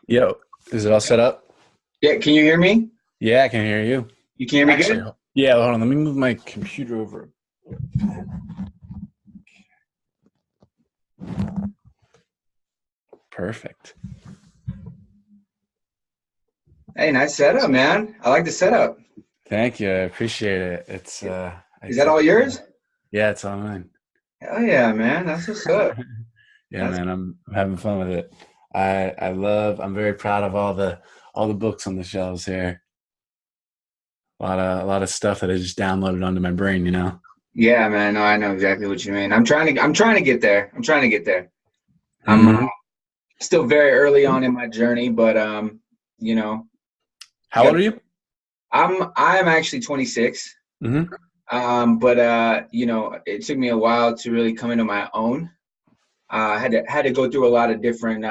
Yo, is it all set up? Yeah, can you hear me? Yeah, I can hear you. You can hear me Actually, good? yeah, hold on. Let me move my computer over. Perfect. Hey, nice setup, man. I like the setup. Thank you. I appreciate it. Is that all yours? Yeah, it's all mine. Hell yeah, man. That's what's up. Yeah, That's man, I'm having fun with it. I'm very proud of all the books on the shelves here. A lot of stuff that I just downloaded onto my brain, you know. yeah, man. No, I know exactly what you mean. I'm trying to get there. I'm trying to get there. I'm Hmm. still very early on in my journey, but you know, you How got old are you? I'm actually 26. Hmm. But it took me a while to really come into my own. I had to go through a lot of different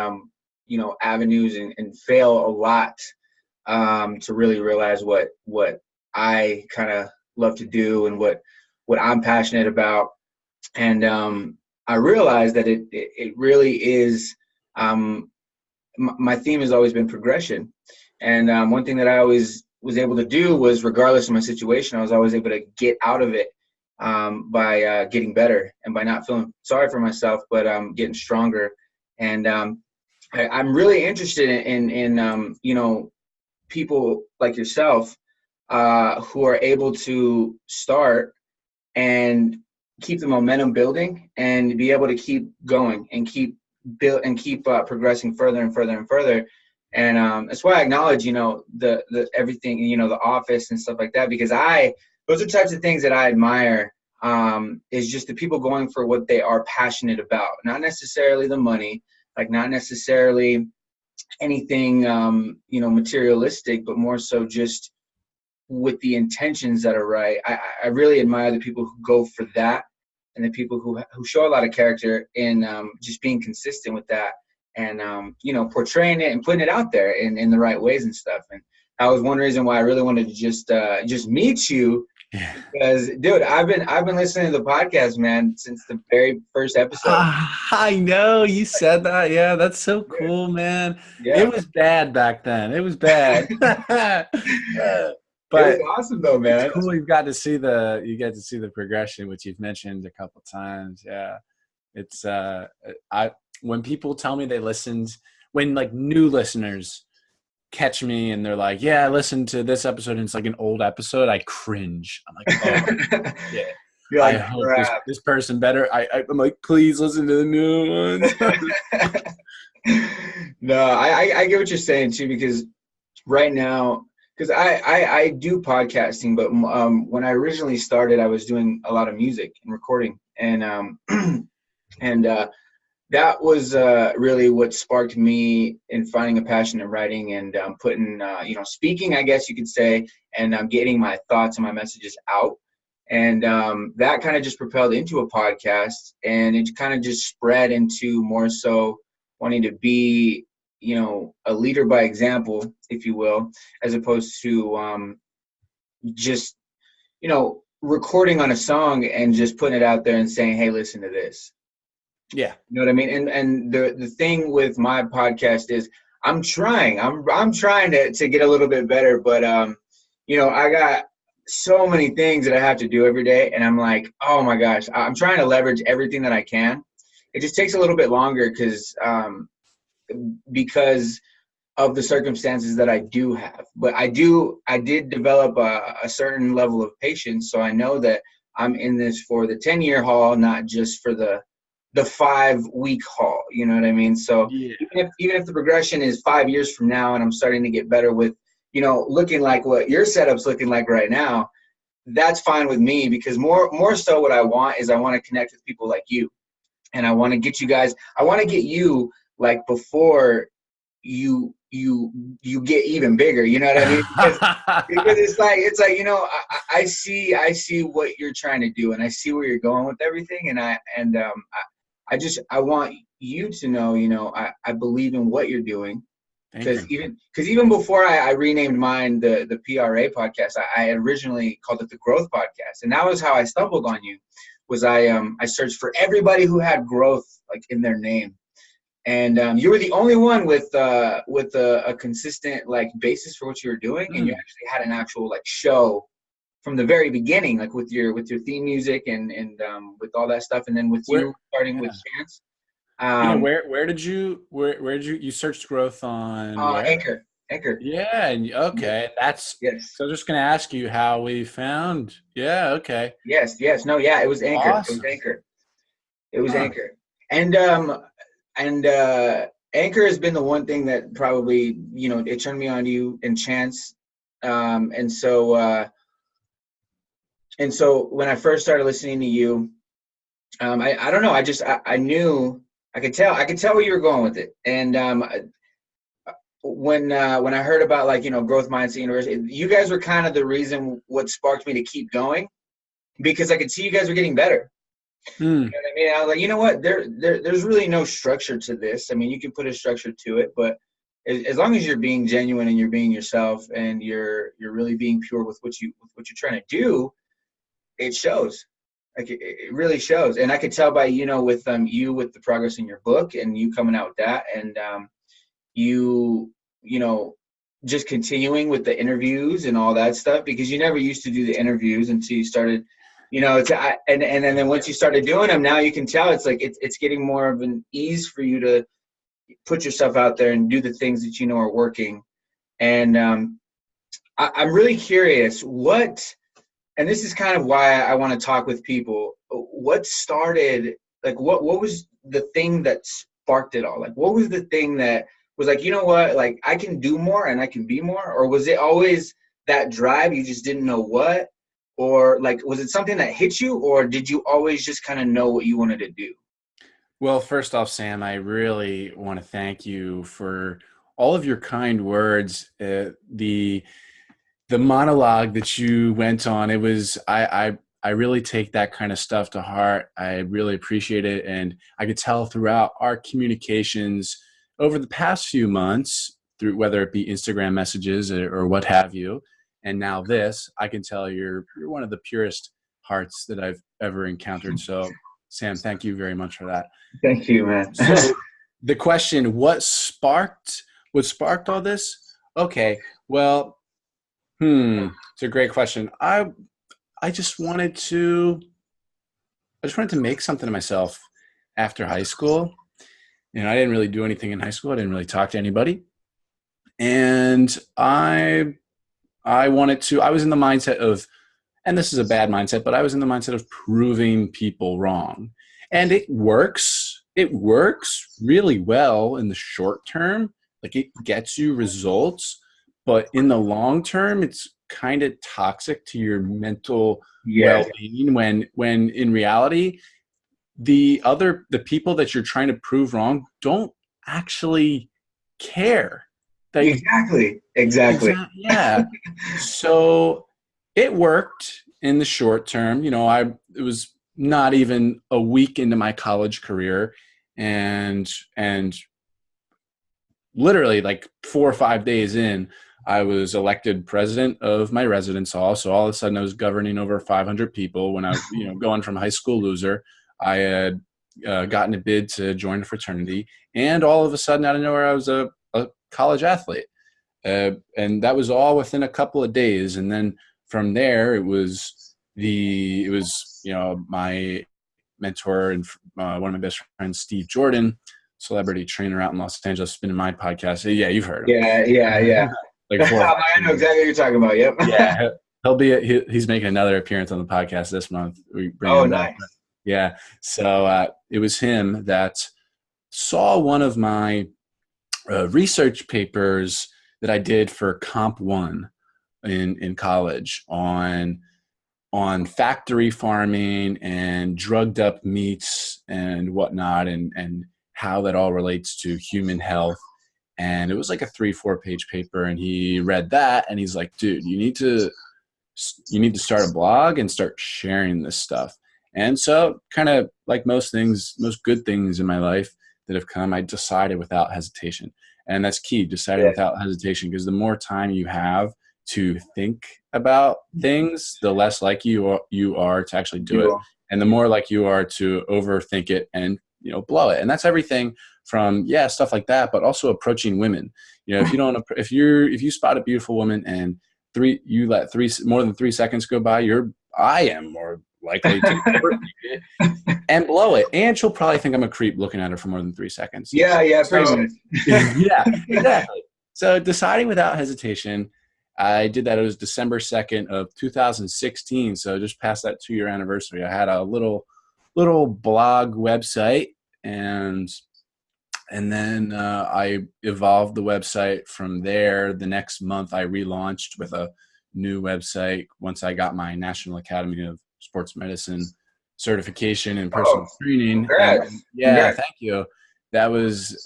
avenues and fail a lot to really realize what I kind of love to do and what I'm passionate about. And I realized that it really is. My theme has always been progression, and one thing that I always was able to do was, regardless of my situation, I was always able to get out of it by getting better and by not feeling sorry for myself, but getting stronger. And I'm really interested in people like yourself who are able to start and keep the momentum building and be able to keep going and keep progressing further and further and further. And that's why I acknowledge, the everything, the office and stuff like that, because those are types of things that I admire. Is just the people going for what they are passionate about, not necessarily the money, like not necessarily anything, materialistic, but more so just with the intentions that are right. I really admire the people who go for that, and the people who show a lot of character in just being consistent with that, and portraying it and putting it out there in the right ways and stuff. And that was one reason why I really wanted to just meet you, Yeah. because dude, I've been listening to the podcast, man, since the very first episode. I know you said that. Yeah, that's so Yeah, cool, man. It yeah. was bad back then. It was bad. It was But awesome though, it's man. cool you get to see the progression, which you've mentioned a couple times. Yeah. It's I when people tell me they listened, when like new listeners catch me and they're like, "Yeah, I listened to this episode and it's like an old episode," I cringe. I'm like, "Oh yeah. You're I like, hope crap. this person better." I'm like, "Please listen to the new ones." No, I get what you're saying too, because right now, because I do podcasting, but when I originally started, I was doing a lot of music and recording, and and that was really what sparked me in finding a passion in writing and putting, speaking, I guess you could say, and getting my thoughts and my messages out. And that kind of just propelled into a podcast, and it kind of just spread into more so wanting to be, a leader by example, if you will, as opposed to just, recording on a song and just putting it out there and saying, hey, listen to this. Yeah. You know what I mean? And the thing with my podcast is I'm trying to get a little bit better, but I got so many things that I have to do every day, and I'm like, oh my gosh, I'm trying to leverage everything that I can. It just takes a little bit longer because of the circumstances that I do have. But I did develop a certain level of patience, so I know that I'm in this for the 10-year haul, not just for the 5-week haul. You know what I mean? So Yeah. even if the progression is 5 years from now, and I'm starting to get better with, looking like what your setup's looking like right now, that's fine with me, because more so what I want is I want to connect with people like you, and I want to get you guys. I want to get you like before you get even bigger. You know what I mean? Because it's like I see what you're trying to do, and I see where you're going with everything, and I want you to know, I believe in what you're doing. Thank Because you. even before I renamed mine the PRA podcast, I had originally called it the Growth Podcast, and that was how I stumbled on you. Was I searched for everybody who had growth like in their name, And you were the only one with a consistent like basis for what you were doing, and you actually had an actual like show from the very beginning, like with your theme music and with all that stuff, and then with Where, you starting with yeah. Chance. Where did you search growth on where? Anchor. Yeah, and okay, that's Yes. so. I'm just gonna ask you how we found. Yeah, okay, Yes. No, yeah, it was Anchor. It was awesome. Anchor. It was Huh. Anchor. And Anchor has been the one thing that probably, it turned me on to you and Chance. And so when I first started listening to you, I don't know, I knew, I could tell where you were going with it. And when I heard about, like, Growth Mindset University, you guys were kind of the reason what sparked me to keep going, because I could see you guys were getting better. Hmm. You know what I mean? I was like, you know what? There's really no structure to this. I mean, you can put a structure to it, but as long as you're being genuine and you're being yourself and you're really being pure with what you're trying to do, it shows. Like it really shows. And I could tell by, with you with the progress in your book and you coming out with that, and you you know just continuing with the interviews and all that stuff, because you never used to do the interviews until you started, and then once you started doing them, now you can tell it's like it's getting more of an ease for you to put yourself out there and do the things that are working. And I'm really curious and this is kind of why I want to talk with people. What started, like, what was the thing that sparked it all? Like, what was the thing that was like, you know what, like, I can do more and I can be more? Or was it always that drive, you just didn't know what? Or, like, was it something that hit you, or did you always just kind of know what you wanted to do? Well, first off, Sam, I really want to thank you for all of your kind words. The monologue that you went on, it was I really take that kind of stuff to heart. I really appreciate it, and I could tell throughout our communications over the past few months, through whether it be Instagram messages or what have you, and now this, I can tell you're one of the purest hearts that I've ever encountered. So, Sam, thank you very much for that. Thank you, man. So, the question, what sparked all this? Okay, well, it's a great question. I just wanted to make something of myself after high school. I didn't really do anything in high school. I didn't really talk to anybody. And I wanted to, I was in the mindset of, and this is a bad mindset, but I was in the mindset of proving people wrong. And it works. It works really well in the short term. Like, it gets you results, but in the long term, it's kind of toxic to your mental Yes. well-being when in reality, the people that you're trying to prove wrong don't actually care. Like, Exactly. exactly, yeah. So it worked in the short term. It was not even a week into my college career, and literally like 4 or 5 days in, I was elected president of my residence hall. So all of a sudden I was governing over 500 people. When I was, going from high school loser, I had gotten a bid to join a fraternity. And all of a sudden, out of nowhere, I was a college athlete. And that was all within a couple of days. And then from there, my mentor and one of my best friends, Steve Jordan, celebrity trainer out in Los Angeles, been in my podcast. Yeah, you've heard him. Yeah. Like four. I know exactly what you're talking about. Yep. Yeah, he's making another appearance on the podcast this month. We bring Oh, him back. nice. Yeah. So it was him that saw one of my research papers that I did for Comp One in college on factory farming and drugged up meats and whatnot, and how that all relates to human health. And it was like a 3-4 page paper, and he read that and he's like, dude, you need to start a blog and start sharing this stuff. And so, kind of like most good things in my life that have come, I decided without hesitation. And that's key, deciding without hesitation, because the more time you have to think about things, the less likely you are to actually do it. And the more like you are to overthink it and blow it. And that's everything from, stuff like that, but also approaching women. If you spot a beautiful woman and you let more than 3 seconds go by, I am more likely to and blow it. And she'll probably think I'm a creep looking at her for more than 3 seconds. Yeah, pretty much. Yeah, exactly. So deciding without hesitation, I did that. It was December 2nd of 2016. So just past that 2-year anniversary, I had a little blog website, and then I evolved the website from there. The next month I relaunched with a new website once I got my National Academy of Sports Medicine certification in personal training. Congrats. Thank you. That was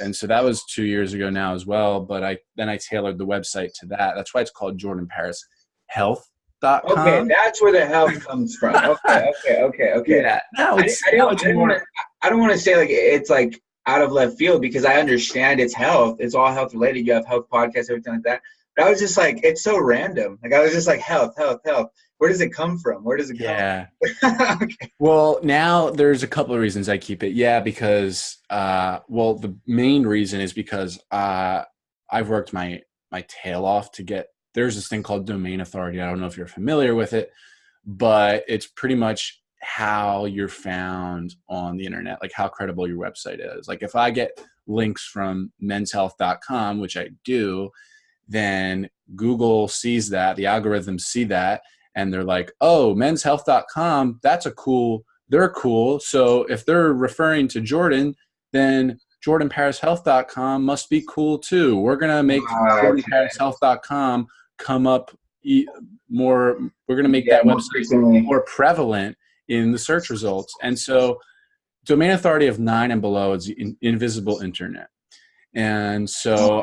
2 years ago now as well. But I tailored the website to that. That's why it's called JordanParisHealth.com. Okay, that's where the health comes from. Okay. Yeah. No, I don't want to say like it's like out of left field, because I understand it's health. It's all health related. You have health podcasts, everything like that. But I was just like, it's so random. Like I was just like, health. Where does it come from? Where does it come? Yeah. Okay. Well, now there's a couple of reasons I keep it. Yeah, because the main reason is because I've worked my tail off to get. There's this thing called domain authority. I don't know if you're familiar with it, but it's pretty much how you're found on the internet, like how credible your website is. Like if I get links from menshealth.com, which I do, then Google sees that, the algorithms see that, and they're like, oh, menshealth.com, they're cool. So if they're referring to Jordan, then jordanparishealth.com must be cool too. We're going to make jordanparishealth.com come up more. We're going to make that website more prevalent in the search results. And so domain authority of 9 and below is the invisible internet. And so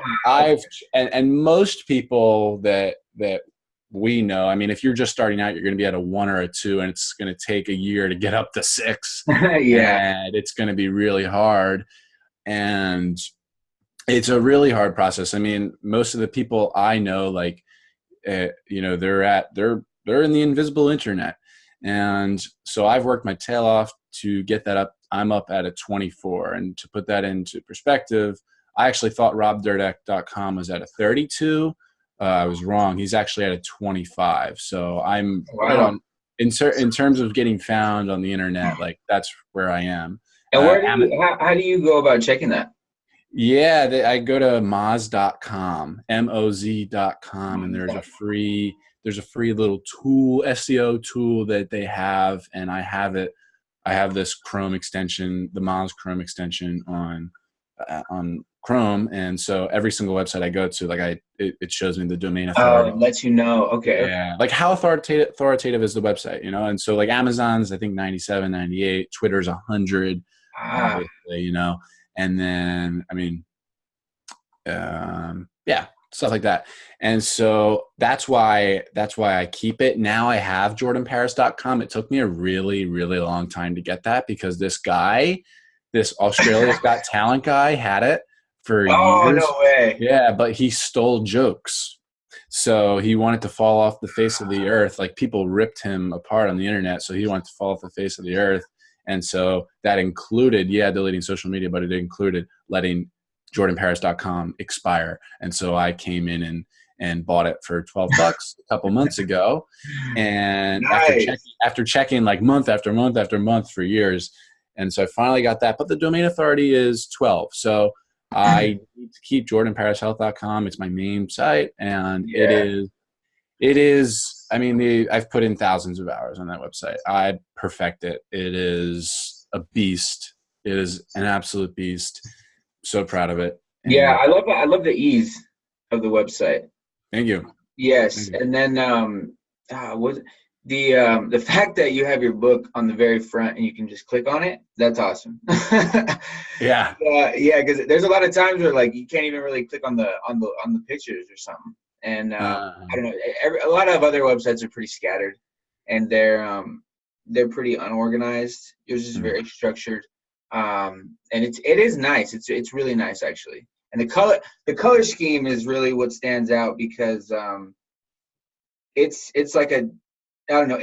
and most people that we know, I mean, if you're just starting out, you're going to be at a 1 or a 2, and it's going to take a year to get up to 6. Yeah. And it's going to be really hard. And it's a really hard process. I mean, most of the people I know, like, they're in the invisible internet. And so I've worked my tail off to get that up. I'm up at a 24. And to put that into perspective, I actually thought robdurdek.com was at a 32. I was wrong. He's actually at a 25. So I'm right on in terms of getting found on the internet. Like that's where I am. And how do you go about checking that? Yeah, I go to moz.com, moz.com, and there's a free little tool, SEO tool that they have, and I have this Chrome extension, the Moz Chrome extension on Chrome, and so every single website I go to, like it shows me the domain authority. Oh, it lets you know. Okay. Yeah, like how authoritative is the website, and so like Amazon's I think 97, 98, Twitter's 100, obviously, and then I mean, stuff like that. And so that's why I keep it. Now I have jordanparis.com. It took me a really, really long time to get that because this Australia's Got Talent guy had it for years. Oh, no way. Yeah, but he stole jokes. So he wanted to fall off the face of the earth. Like people ripped him apart on the internet. So he wanted to fall off the face of the earth. And so that included, deleting social media, but it included letting jordanparis.com expire. And so I came in and bought it for $12 a couple months ago. And nice. after checking like month after month after month for years. And so I finally got that, but the domain authority is 12. So I need to keep jordanparishealth.com. It's my main site. And it is, I mean, I've put in thousands of hours on that website. I perfect it. It is a beast. It is an absolute beast. So proud of it. And I love the ease of the website. Thank you. Yes. And then the fact that you have your book on the very front and you can just click on it, that's awesome. Yeah. Because there's a lot of times where like you can't even really click on the pictures or something. And I don't know. A lot of other websites are pretty scattered, and they're pretty unorganized. Yours is very structured, and it is nice. It's really nice actually. And the color scheme is really what stands out because it's like I don't know.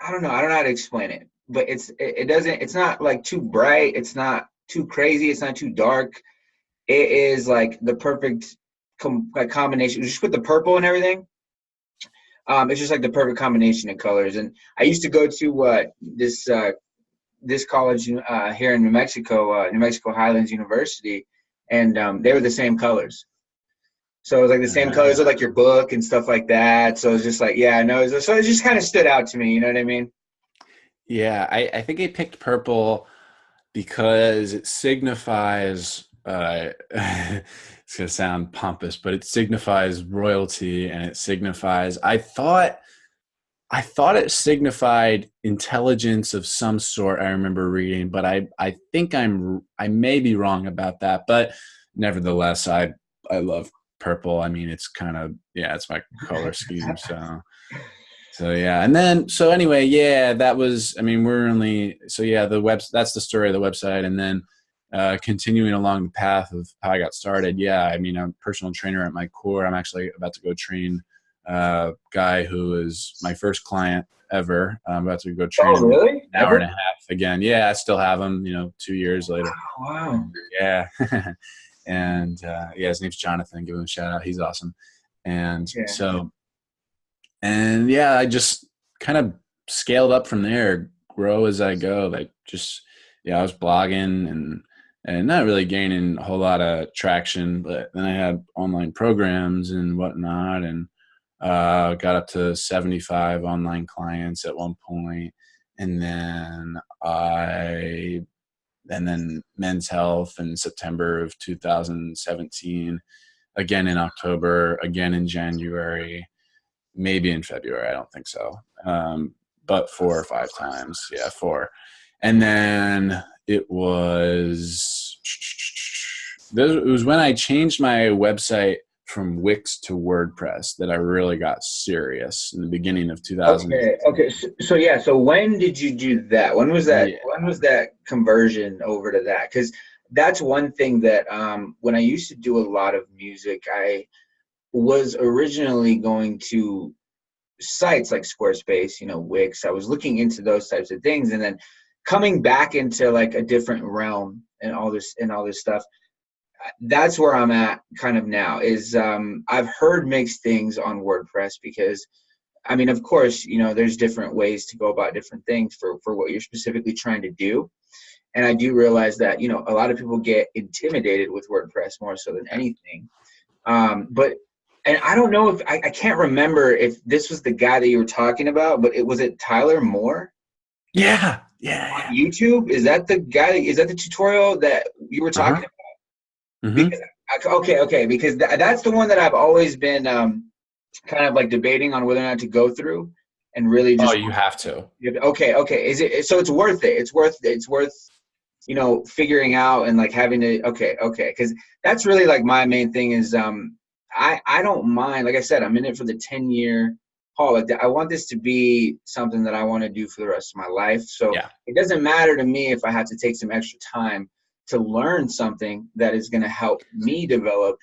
I don't know how to explain it, but it doesn't, it's not like too bright, it's not too crazy, it's not too dark. It is like the perfect like combination. Just with the purple and everything, it's just like the perfect combination of colors. And I used to go to this college here in New Mexico Highlands University, and they were the same colors. So it was like the same colors of like your book and stuff like that. So it was just like, yeah, no. So it just kind of stood out to me. You know what I mean? Yeah, I think I picked purple because it signifies it's gonna sound pompous, but it signifies royalty, and it signifies I thought it signified intelligence of some sort. I remember reading, but I think I may be wrong about that. But nevertheless, I love purple. I mean, it's kind of, yeah, it's my color scheme. So yeah, and then so anyway, yeah, that was. I mean, we're only so yeah. That's the story of the website, and then continuing along the path of how I got started. Yeah, I mean, I'm a personal trainer at my core. I'm actually about to go train a guy who is my first client ever. I'm about to go train Oh, him really? an hour and a half again. Yeah, I still have him. 2 years later. Wow. Yeah, and yeah, his name's Jonathan. Give him a shout out. He's awesome. And Yeah. so. And yeah, I just kind of scaled up from there, grow as I go. Like just, yeah, I was blogging and not really gaining a whole lot of traction, but then I had online programs and whatnot, and got up to 75 online clients at one point. And then Men's Health in September of 2017, again in October, again in January, maybe in February. I don't think so. But 4 or 5 times. Yeah, 4. And then it was when I changed my website from Wix to WordPress that I really got serious in the beginning of 2000. Okay. So yeah. So when did you do that? When was that? Yeah. When was that conversion over to that? Because that's one thing that when I used to do a lot of music, I was originally going to sites like Squarespace, Wix. I was looking into those types of things, and then coming back into like a different realm and all this stuff. That's where I'm at kind of now. Is I've heard mixed things on WordPress because, I mean, of course, there's different ways to go about different things for what you're specifically trying to do. And I do realize that, a lot of people get intimidated with WordPress more so than anything. And I don't know if I can't remember if this was the guy that you were talking about, but was it Tyler Moore? Yeah. On YouTube? Is that the guy? Is that the tutorial that you were talking about? Mm-hmm. Because okay, because that's the one that I've always been kind of like debating on whether or not to go through, and really just. Oh, you have to. Okay. Is it so? It's worth it. It's worth figuring out and like having to. Okay. Because that's really like my main thing is I don't mind. Like I said, I'm in it for the 10-year haul. Like I want this to be something that I want to do for the rest of my life. So Yeah. It doesn't matter to me if I have to take some extra time to learn something that is going to help me develop,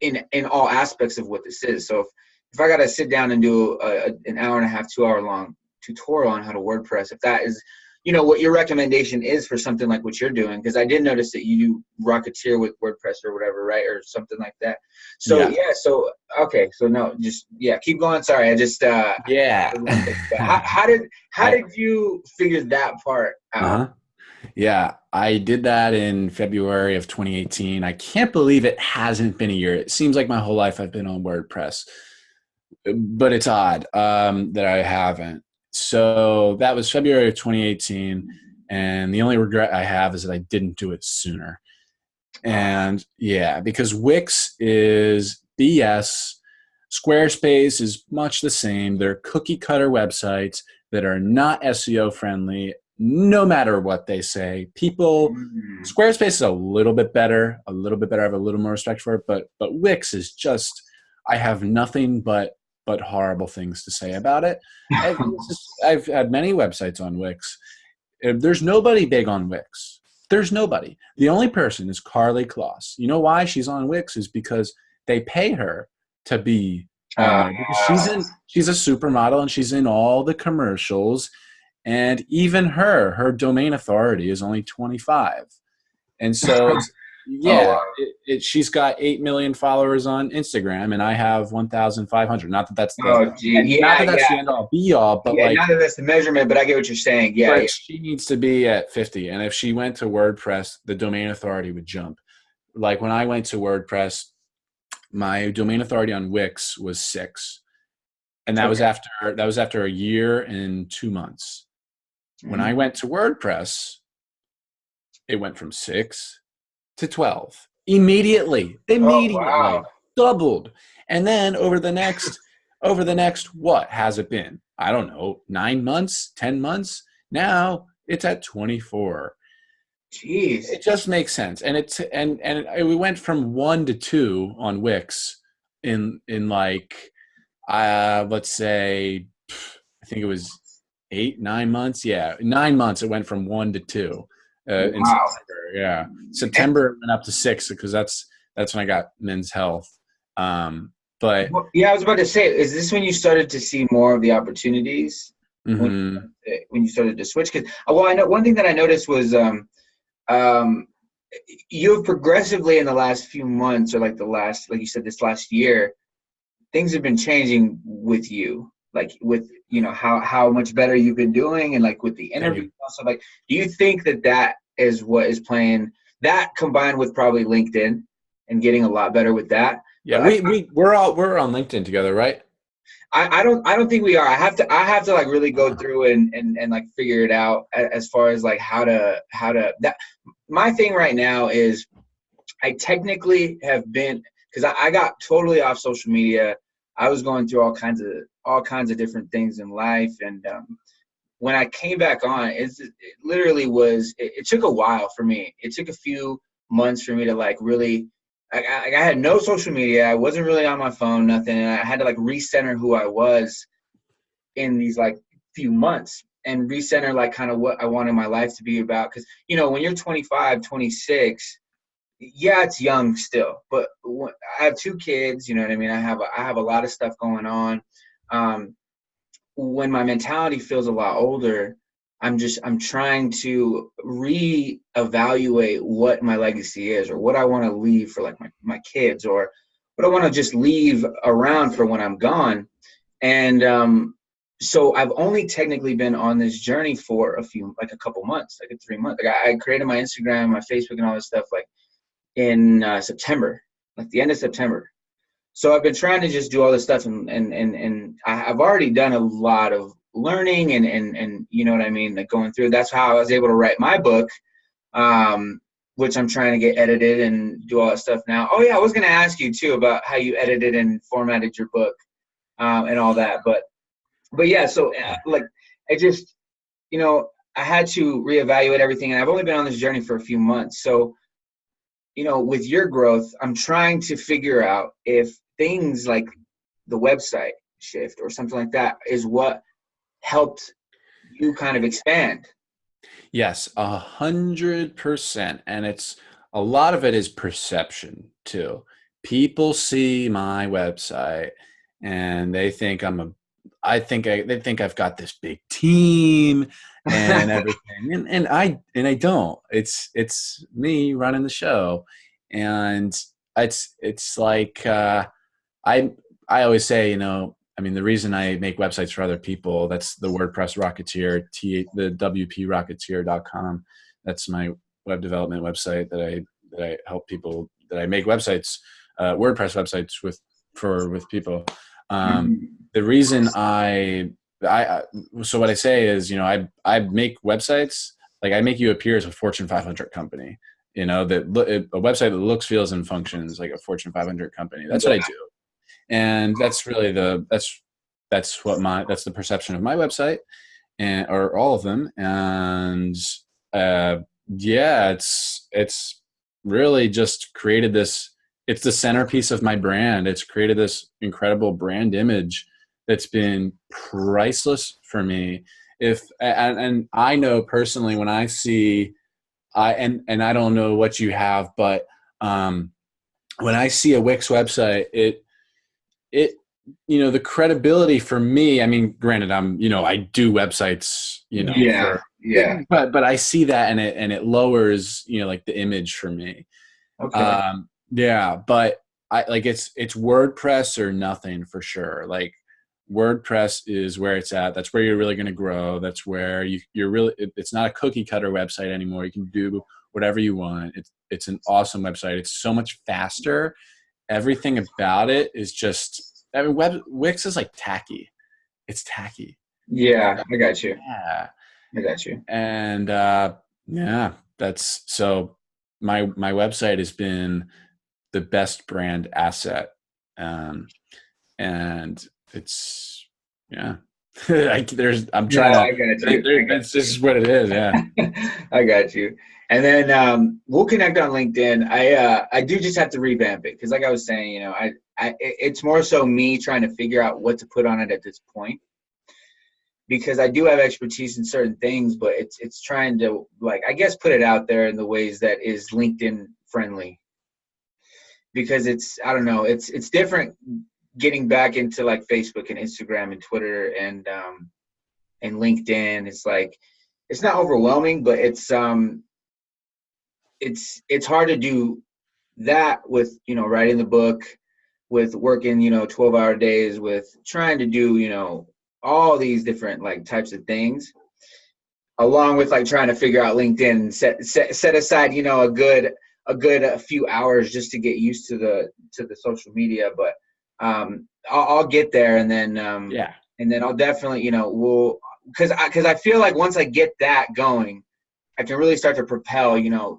in all aspects of what this is. So if I got to sit down and do an hour and a half, 2 hour long tutorial on how to WordPress, if that is, what your recommendation is for something like what you're doing, because I did notice that you do Rocketeer with WordPress or whatever, right? Or something like that. So yeah, so okay, so no, just keep going. Sorry, I just yeah. how did you figure that part out? Uh-huh. Yeah, I did that in February of 2018. I can't believe it hasn't been a year. It seems like my whole life I've been on WordPress, but it's odd that I haven't. So that was February of 2018, and the only regret I have is that I didn't do it sooner. And yeah, because Wix is BS. Squarespace is much the same. They're cookie cutter websites that are not SEO friendly, no matter what they say. Squarespace is a little bit better. I have a little more respect for it, but Wix is just, I have nothing but horrible things to say about it. I've had many websites on Wix. There's nobody big on Wix. There's nobody. The only person is Carly Kloss. You know why she's on Wix is because they pay her to be on there, because she's a supermodel and she's in all the commercials, And even her domain authority is only 25. And so it's, Oh yeah, wow. she's got 8 million followers on Instagram and I have 1,500. Not that that's the, Oh gee. and not Yeah, that that's yeah. the end all be all, but Yeah, like, not that that's the measurement, but I get what you're saying. Yeah, yeah. but she needs to be at 50. And if she went to WordPress, the domain authority would jump. Like when I went to WordPress, my domain authority on Wix was 6. And Okay. that was after a year and 2 months. When I Mhm. went to WordPress, it went from 6 to 12 immediately, Oh wow. doubled. And then over the next, what has it been? I don't know, 9 months, 10 months. Now it's at 24. Jeez. It just makes sense. And we went from 1 to 2 on Wix in like, let's say, I think it was 8, 9 months. Yeah. 9 months. It went from 1 to 2, in Wow. September. Yeah. September it went up to 6 because that's when I got Men's Health. But Yeah, I was about to say, is this when you started to see more of the opportunities when mhm. when you started to switch? Because well, I know one thing that I noticed was um, you've progressively in the last few months, or like the last, like you said, this last year, things have been changing with you, like with how much better you've been doing, and like with the Thank interviews you. and stuff. Like, do you think that that is what is playing that combined with probably LinkedIn and getting a lot better with that? Yeah, But I we're on LinkedIn together, right? I don't think we are. I have to like really go through and like figure it out as far as like how to that. My thing right now is I technically have been, because I got totally off social media. I was going through all kinds of different things in life, and when I came back on, it literally was. It took a while for me. It took a few months for me to like really. I had no social media. I wasn't really on my phone, nothing, and I had to like recenter who I was in these like few months and recenter like kind of what I wanted my life to be about. Because when you're 25, 26, yeah, it's young still, but I have 2 kids. You know what I mean? I have a lot of stuff going on. Um, when my mentality feels a lot older, I'm trying to reevaluate what my legacy is, or what I want to leave for like my kids, or what I want to just leave around for when I'm gone. And so I've only technically been on this journey for a couple months, like 3 months. Like I created my Instagram, my Facebook, and all this stuff like in September, like the end of September. So I've been trying to just do all this stuff, and I've already done a lot of learning, and you know what I mean, like going through. That's how I was able to write my book, which I'm trying to get edited and do all that stuff now. Oh yeah, I was going to ask you too about how you edited and formatted your book, and all that. But yeah, so like I just I had to reevaluate everything, and I've only been on this journey for a few months. So with your growth, I'm trying to figure out if things like the website shift or something like that is what helped you kind of expand. Yes, 100%. And it's a lot of it is perception too. People see my website and they think they think I've got this big team and everything. And I don't. It's me running the show. And it's like, I I always say, I mean, the reason I make websites for other people, that's the WordPress Rocketeer, the WPRocketeer.com. That's my web development website that I help people, that I make websites, WordPress websites with people. Um, Mhm. the reason I so what I say is, I make websites, like I make you appear as a Fortune 500 company, that a website that looks, feels, and functions like a Fortune 500 company. That's what I Yeah. do, and that's really that's the perception of my website, and or all of them. And uh yeah, it's really just created this. It's the centerpiece of my brand. It's created this incredible brand image that's been priceless for me. If and I know personally, when I see, and I don't know what you have, but when I see a Wix website, it the credibility for me, I mean, granted, I do websites, Yeah, for, yeah. but I see that and it lowers, like the image for me. Okay. Yeah, but I like it's WordPress or nothing for sure. Like WordPress is where it's at. That's where you're really going to grow. That's where you're really, it's not a cookie cutter website anymore. You can do whatever you want. It's an awesome website. It's so much faster. Everything about it is just, I mean, Wix is like tacky. It's tacky. Yeah, I got you. Yeah. I got you. And yeah, that's so my website has been the best brand asset. And it's, yeah, I'm No, trying to, I got you. I got it's just what it is. Yeah. you. I got you. And then we'll connect on LinkedIn. I do just have to revamp it because, like I was saying, it's more so me trying to figure out what to put on it at this point, because I do have expertise in certain things, but it's trying to, like, I guess, put it out there in the ways that is LinkedIn friendly, because I don't know, it's different getting back into like Facebook and Instagram and Twitter and LinkedIn. It's like, it's not overwhelming, but it's hard to do that with, writing the book, with working, 12-hour days, with trying to do, all these different like types of things, along with like trying to figure out LinkedIn and set aside, a few hours just to get used to the social media. But I'll get there, and then Yeah. and then I'll definitely, because I feel like once I get that going, I can really start to propel,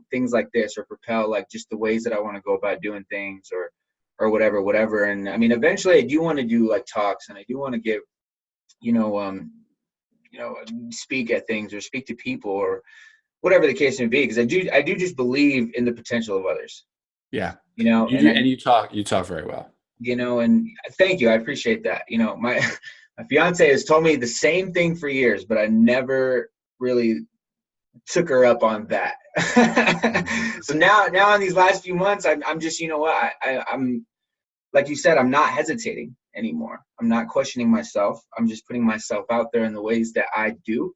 things like this, or propel like just the ways that I want to go about doing things, or whatever. And I mean, eventually I do want to do like talks, and I do want to give, you know, speak at things or speak to people or whatever the case may be, because I do just believe in the potential of others. Yeah. And I, You talk very well. and thank you, I appreciate that. My my fiance has told me the same thing for years, but I never really took her up on that. So now in these last few months, I'm just, I'm, like you said, I'm not hesitating anymore. I'm not questioning myself. I'm just putting myself out there in the ways that I do.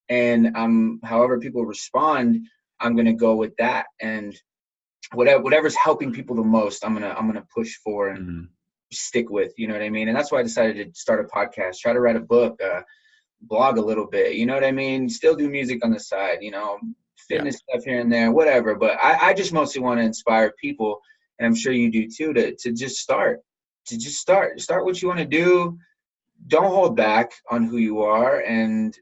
And however people respond, I'm gonna go with that. And whatever's helping people the most, I'm gonna push for and Mhm. stick with. You know what I mean? And that's why I decided to start a podcast, try to write a book, blog a little bit. You know what I mean? Still do music on the side. Yeah. Fitness stuff here and there, whatever. But I just mostly want to inspire people, and I'm sure you do too, to just start. Start what you want to do. Don't hold back on who you are, and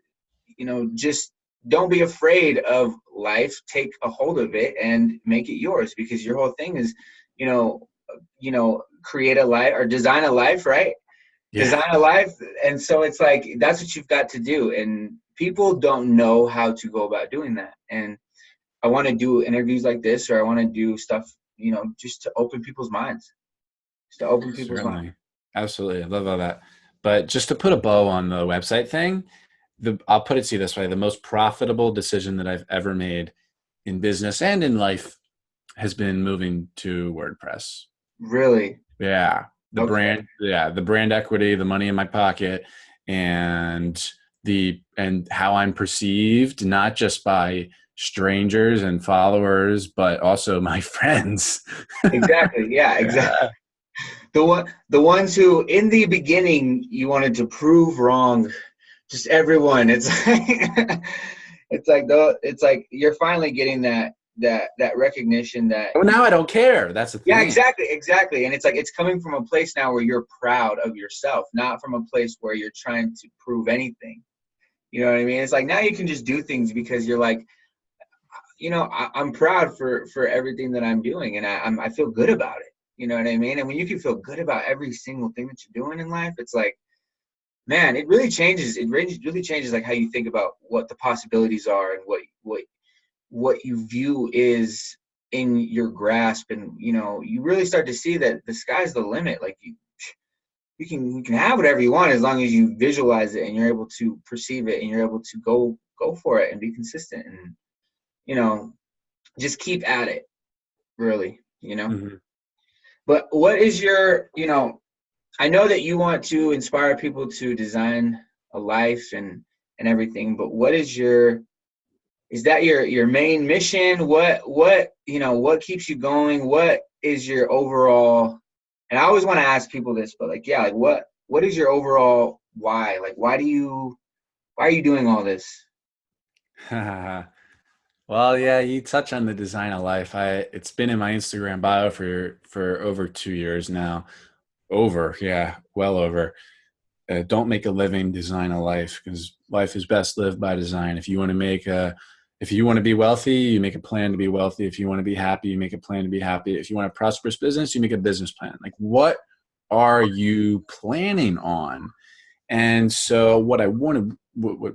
just don't be afraid of life. Take a hold of it and make it yours, because your whole thing is, you know, create a life or design a life, right? Yeah. Design a life. And so it's like, that's what you've got to do. And people don't know how to go about doing that. And I want to do interviews like this, or I want to do stuff, just to open people's minds, just to open people's minds. Certainly. Absolutely. I love all that. But just to put a bow on the website thing, I'll put it to you this way. The most profitable decision that I've ever made in business and in life has been moving to WordPress. Really? Yeah. Okay. The brand equity, the money in my pocket, and how I'm perceived, not just by strangers and followers, but also my friends. Exactly. Yeah, exactly. Yeah. The ones who in the beginning you wanted to prove wrong, just everyone. It's like, it's like you're finally getting that recognition that, Well, now I don't care. That's the yeah, thing. exactly. And it's like, it's coming from a place now where you're proud of yourself, not from a place where you're trying to prove anything. You know what I mean? It's like now you can just do things because you're like, I'm proud for everything that I'm doing, and I feel good about it. You know what I mean? And when you can feel good about every single thing that you're doing in life, it's like, man, it really changes. It really changes like how you think about what the possibilities are, and what you view is in your grasp. And you really start to see that the sky's the limit. Like you can have whatever you want, as long as you visualize it and you're able to perceive it, and you're able to go for it and be consistent, and you know just keep at it, really. Mhm. But what is your I know that you want to inspire people to design a life and everything, but what is is that your main mission? What keeps you going? What is your overall, and I always want to ask people this, but like, yeah, like what is your overall why? Like, why are you doing all this? Well, yeah, you touch on the design of life. It's been in my Instagram bio for over 2 years now. Over, yeah, well over. Don't make a living, design a life, because life is best lived by design. If you want to be wealthy, you make a plan to be wealthy. If you want to be happy, you make a plan to be happy. If you want a prosperous business, you make a business plan. Like, what are you planning on? And so what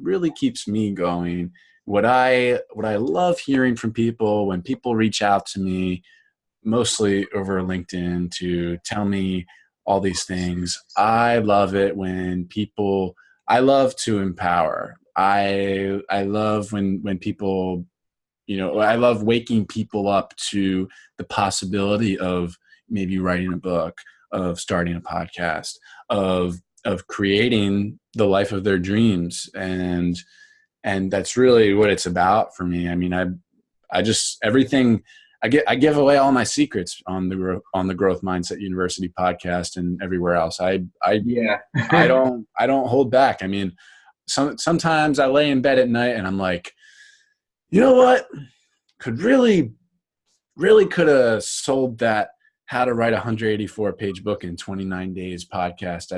really keeps me going, what I love hearing from people when people reach out to me, mostly over LinkedIn, to tell me all these things. I love it when people, I love to empower. I love when people, I love waking people up to the possibility of maybe writing a book, of starting a podcast, of creating the life of their dreams. And that's really what it's about for me. I mean, I just, everything, I give away all my secrets on the Growth Mindset University podcast and everywhere else. Yeah. I don't hold back. I mean, sometimes I lay in bed at night and I'm like, you know what? Could really could have sold that how to write a 184-page book in 29 days podcast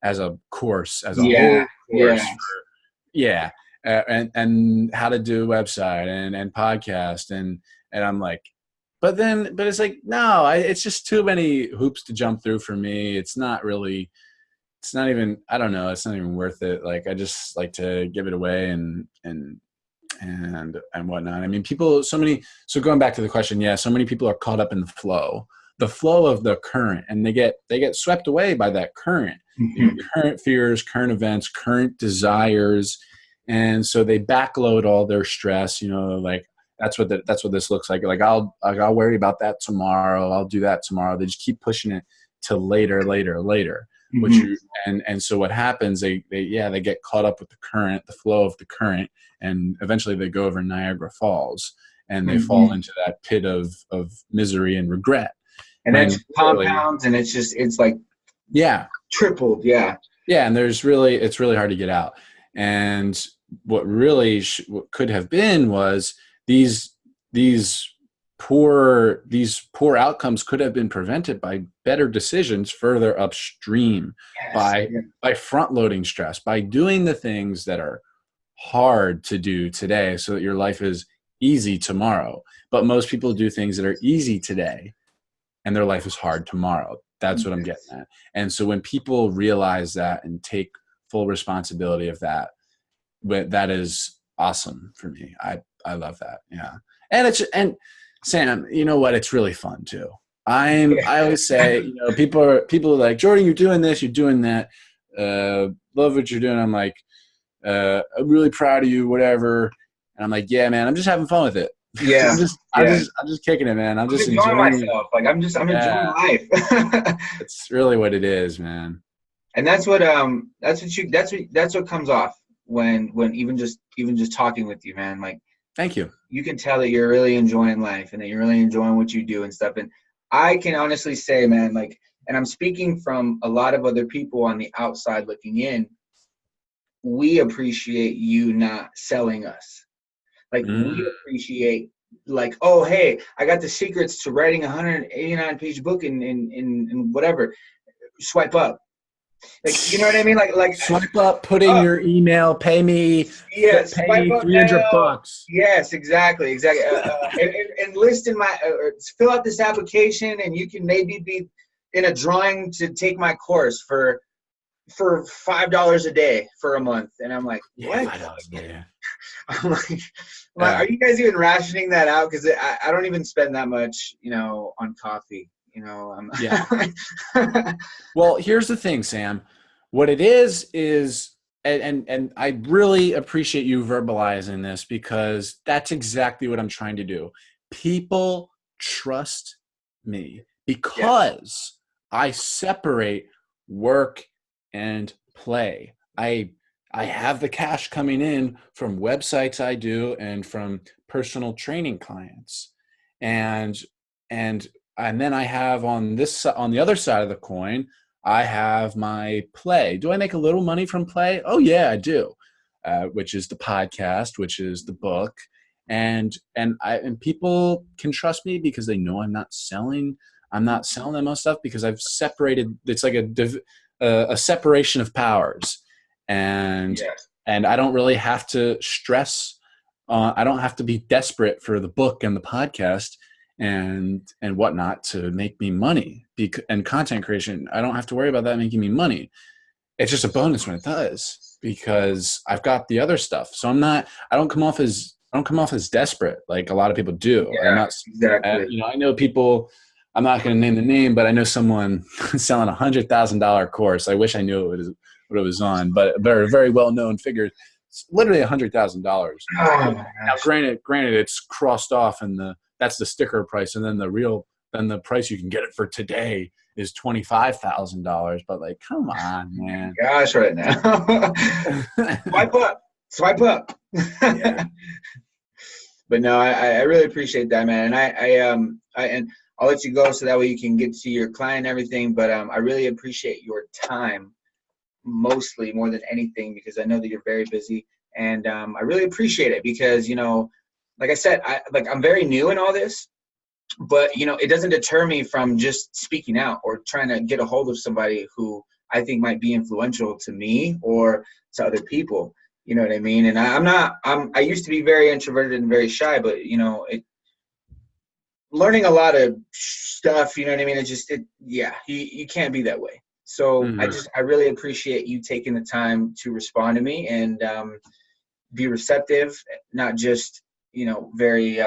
as a course, as a Yeah. whole course. Yeah. Yeah. And how to do a website and podcast. And I'm like, but it's like, no, it's just too many hoops to jump through for me. It's not even, I don't know. It's not even worth it. Like, I just like to give it away and whatnot. I mean, so going back to the question, yeah, so many people are caught up in the flow of the current, and they get swept away by that current, Mhm. current fears, current events, current desires. And so they backload all their stress, like that's what this looks like. Like, I'll worry about that tomorrow. I'll do that tomorrow. They just keep pushing it to later, which Mhm. and so what happens, they get caught up with the flow of the current, and eventually they go over Niagara Falls and they fall Mhm. into that pit of misery and regret, And that when just really, compounds, and it's like yeah, tripled. Yeah. and it's really hard to get out. And what could have been was these these poor outcomes could have been prevented by better decisions further upstream, Yes. by Yeah. front loading stress, by doing the things that are hard to do today so that your life is easy tomorrow. But most people do things that are easy today and their life is hard tomorrow. That's what I'm getting Yes. at. And so when people realize that and take full responsibility of that, but that is awesome for me. I love that. Yeah. And Sam, you know what? It's really fun too. I always say, people are like, Jordan, you're doing this, you're doing that. Love what you're doing. I'm like, I'm really proud of you, whatever. And I'm like, yeah, man, I'm just having fun with it. Yeah. Yeah. I'm just kicking it, man. I'm I'm just enjoying enjoying it. myself. Like, I'm enjoying Yeah. life. It's really what it is, man. And that's what comes off when even just talking with you, man. Like, Thank you. you can tell that you're really enjoying life and that you're really enjoying what you do and stuff. And I can honestly say, man, like, and I'm speaking from a lot of other people on the outside looking in, we appreciate you not selling us. Like, Mm. we appreciate, like, oh, hey, I got the secrets to writing a 189-page book in whatever. Swipe up. Like, you know what I mean? Like, Swipe up, put in oh, your email, yeah, pay swipe me up 300 now. bucks. Yes, exactly. And list in my, or fill out this application, and you can maybe be in a drawing to take my course for $5 a day for a month. And I'm like, Yeah, what? $5 a day. I'm like, are Yeah. you guys even rationing that out? Because I don't even spend that much, on coffee. Yeah. Well, here's the thing, Sam. What it is, and I really appreciate you verbalizing this, because that's exactly what I'm trying to do. People trust me Yes. because I separate work and play. I have the cash coming in from websites I do and from personal training clients. And and and then I have on the other side of the coin, I have my play. Do I make a little money from play? Oh yeah, I do. Which is the podcast, which is the book, and people can trust me because they know I'm not selling. I'm not selling them on stuff because I've separated. It's like a separation of powers, and Yes. and I don't really have to stress. I don't have to be desperate for the book and the podcast and whatnot to make me money. And content creation, I don't have to worry about that making me money. It's just a bonus when it does because I've got the other stuff. So I don't come off as desperate like a lot of people do. I'm Yeah, not, exactly. I know people, I'm not going to name the name, but I know someone selling $100,000 course. I wish I knew what it was on, but a very, very well-known figure. It's literally $100,000. Oh my Now, gosh. granted, it's crossed off and that's the sticker price. And then the price you can get it for today is $25,000, but like, come on, man. Gosh, right now. Swipe up. Swipe up. Yeah. But no, I really appreciate that, man. And and I'll let you go so that way you can get to your client and everything. But I really appreciate your time mostly more than anything because I know that you're very busy. And I really appreciate it because, like I said, I'm very new in all this. But, it doesn't deter me from just speaking out or trying to get a hold of somebody who I think might be influential to me or to other people. You know what I mean? And I used to be very introverted and very shy, but, learning a lot of stuff, you know what I mean? You can't be that way. So Mhm. I really appreciate you taking the time to respond to me and be receptive, not just, very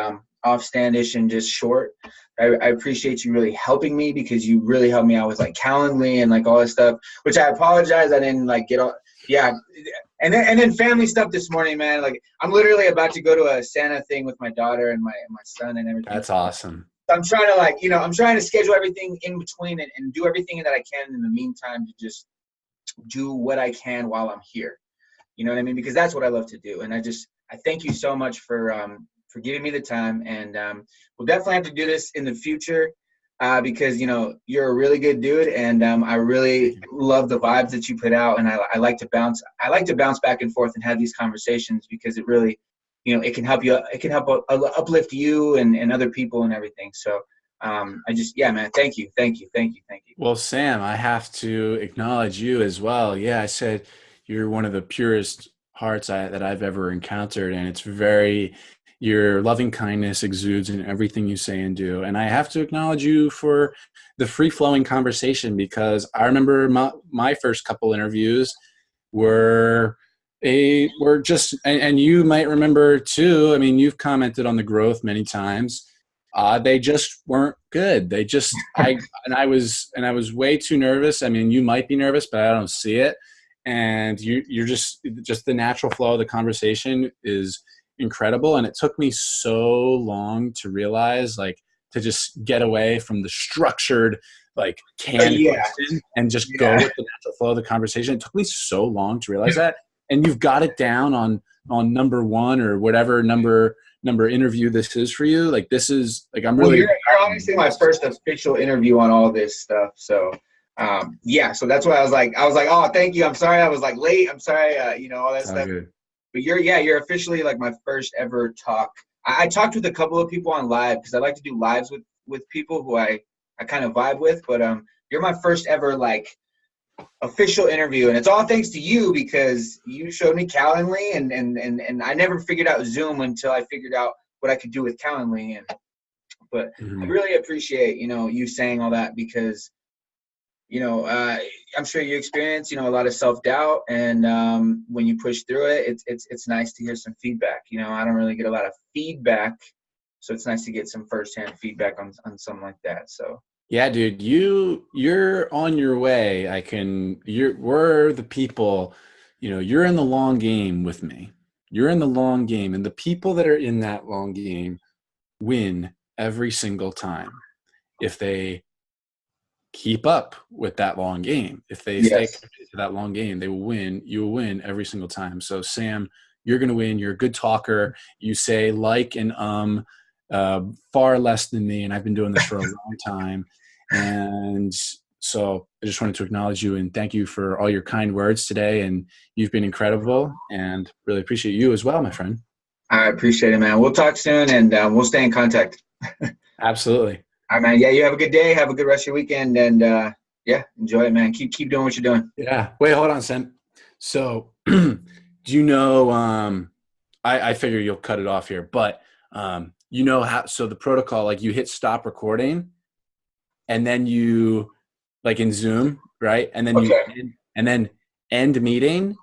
offstandish and just short. I appreciate you really helping me because you really helped me out with like Calendly and like all that stuff, which I apologize. I didn't like get all, yeah. And then family stuff this morning, man. Like I'm literally about to go to a Santa thing with my daughter and my son and everything. That's awesome. I'm trying to I'm trying to schedule everything in between and do everything that I can in the meantime to just do what I can while I'm here. You know what I mean? Because that's what I love to do. And I thank you so much for giving me the time. And we'll definitely have to do this in the future because, you're a really good dude. And I really love the vibes that you put out. And I like to bounce back and forth and have these conversations because it really, it can help uplift you and other people and everything. So yeah, man, thank you. Well, Sam, I have to acknowledge you as well. Yeah, I said you're one of the purest hearts that I've ever encountered, and your loving kindness exudes in everything you say and do. And I have to acknowledge you for the free flowing conversation because I remember my first couple interviews were just, and you might remember too. I mean, you've commented on the growth many times. They just weren't good. I was way too nervous. I mean, you might be nervous, but I don't see it. And you're just the natural flow of the conversation is incredible. And it took me so long to realize, like, to just get away from the structured, like, canned question and just go with the natural flow of the conversation. It took me so long to realize that. And you've got it down on number one or whatever number interview this is for you. Like, this is like, I'm really, you're honestly my first official interview on all this stuff. So so that's why I was like, oh, thank you. I'm sorry I was like late. I'm sorry, all that stuff. good. But you're officially like my first ever talk. I talked with a couple of people on live because I like to do lives with people who I kind of vibe with. But you're my first ever like official interview, and it's all thanks to you because you showed me Calendly, and I never figured out Zoom until I figured out what I could do with Calendly. But I really appreciate you saying all that because I'm sure you experience a lot of self-doubt, and when you push through it, it's nice to hear some feedback. I don't really get a lot of feedback, so it's nice to get some firsthand feedback on something like that. So yeah, dude, you're on your way. We're the people, you're in the long game with me. You're in the long game, and the people that are in that long game win every single time if they keep up with that long game. If they stay Yes. committed to that long game, they will win. You will win every single time. So Sam, you're going to win. You're a good talker. You say like and far less than me, and I've been doing this for a long time. And so I just wanted to acknowledge you and thank you for all your kind words today. And you've been incredible, and really appreciate you as well, my friend. I appreciate it, man. We'll talk soon, and we'll stay in contact. Absolutely. All right, man. Yeah, you have a good day. Have a good rest of your weekend, and yeah, enjoy it, man. Keep doing what you're doing. Yeah. Wait, hold on, Sam. So, do you know? I figure you'll cut it off here, but you know how? So the protocol, like you hit stop recording, and then you, like in Zoom, right? And then Okay. and then end meeting,